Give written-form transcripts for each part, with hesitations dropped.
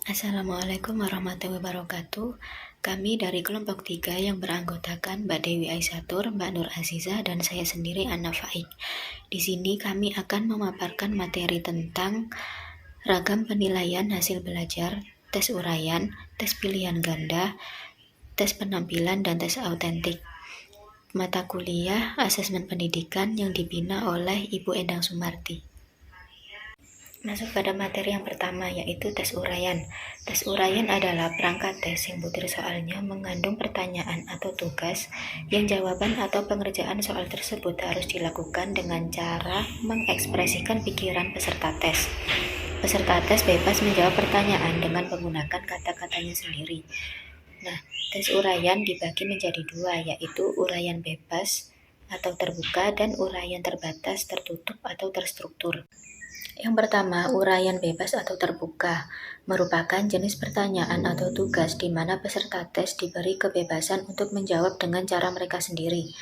Assalamualaikum warahmatullahi wabarakatuh. Kami dari kelompok 3 yang beranggotakan Mbak Dewi Aisatur, Mbak Nur Azizah, dan saya sendiri Anna Faik. Di sini kami akan memaparkan materi tentang ragam penilaian hasil belajar, tes uraian, tes pilihan ganda, tes penampilan, dan tes autentik. Mata kuliah asesmen pendidikan yang dibina oleh Ibu Endang Sumarti. Masuk pada materi yang pertama, yaitu tes uraian. Tes uraian adalah perangkat tes yang butir soalnya mengandung pertanyaan atau tugas yang jawaban atau pengerjaan soal tersebut harus dilakukan dengan cara mengekspresikan pikiran peserta tes. Peserta tes bebas menjawab pertanyaan dengan menggunakan kata-katanya sendiri. Nah, tes uraian dibagi menjadi dua, yaitu uraian bebas atau terbuka dan uraian terbatas, tertutup, atau terstruktur. Yang pertama, uraian bebas atau terbuka merupakan jenis pertanyaan atau tugas di mana peserta tes diberi kebebasan untuk menjawab dengan cara mereka sendiri.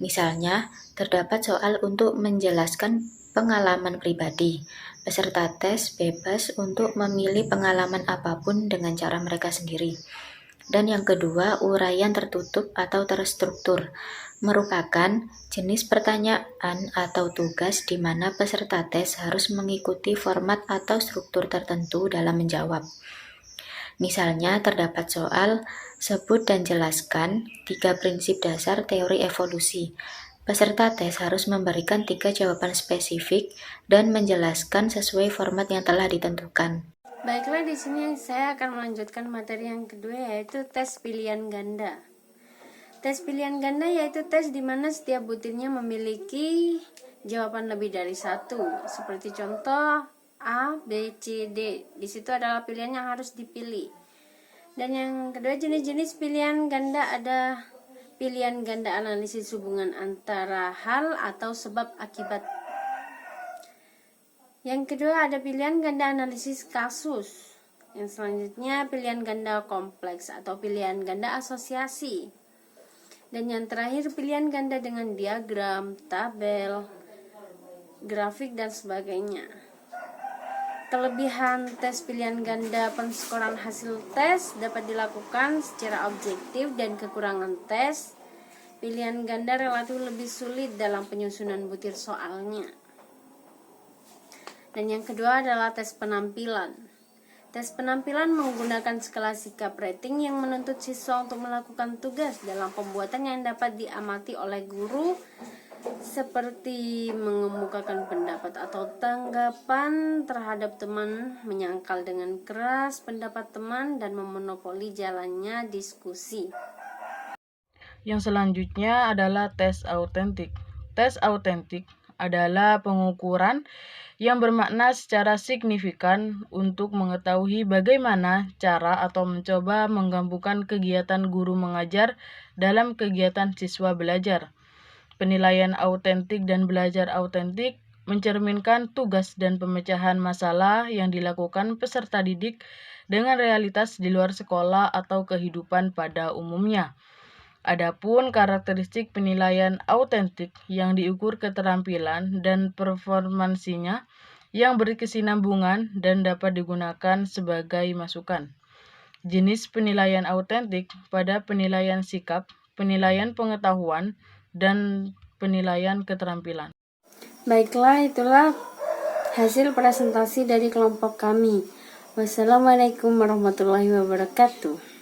Misalnya, terdapat soal untuk menjelaskan pengalaman pribadi. Peserta tes bebas untuk memilih pengalaman apapun dengan cara mereka sendiri. Dan yang kedua, uraian tertutup atau terstruktur merupakan jenis pertanyaan atau tugas di mana peserta tes harus mengikuti format atau struktur tertentu dalam menjawab. Misalnya, terdapat soal sebut dan jelaskan 3 prinsip dasar teori evolusi. Peserta tes harus memberikan 3 jawaban spesifik dan menjelaskan sesuai format yang telah ditentukan. Baiklah, di sini saya akan melanjutkan materi yang kedua, yaitu tes pilihan ganda. Tes pilihan ganda yaitu tes di mana setiap butirnya memiliki jawaban lebih dari satu. Seperti contoh A, B, C, D. Di situ adalah pilihan yang harus dipilih. Dan yang kedua, jenis-jenis pilihan ganda ada pilihan ganda analisis hubungan antara hal atau sebab akibat. Yang kedua ada pilihan ganda analisis kasus. Yang selanjutnya pilihan ganda kompleks atau pilihan ganda asosiasi. Dan yang terakhir pilihan ganda dengan diagram, tabel, grafik, dan sebagainya. Kelebihan tes pilihan ganda penskoran hasil tes dapat dilakukan secara objektif, dan kekurangan tes pilihan ganda relatif lebih sulit dalam penyusunan butir soalnya. Dan yang kedua adalah tes penampilan. Tes penampilan menggunakan skala sikap rating yang menuntut siswa untuk melakukan tugas dalam pembuatan yang dapat diamati oleh guru, seperti mengemukakan pendapat atau tanggapan terhadap teman, menyangkal dengan keras pendapat teman, dan memonopoli jalannya diskusi. Yang selanjutnya adalah tes autentik. Tes autentik adalah pengukuran yang bermakna secara signifikan untuk mengetahui bagaimana cara atau mencoba menggabungkan kegiatan guru mengajar dalam kegiatan siswa belajar. Penilaian autentik dan belajar autentik mencerminkan tugas dan pemecahan masalah yang dilakukan peserta didik dengan realitas di luar sekolah atau kehidupan pada umumnya. Adapun karakteristik penilaian autentik yang diukur keterampilan dan performansinya yang berkesinambungan dan dapat digunakan sebagai masukan. Jenis penilaian autentik pada penilaian sikap, penilaian pengetahuan, dan penilaian keterampilan. Baiklah, itulah hasil presentasi dari kelompok kami. Wassalamualaikum warahmatullahi wabarakatuh.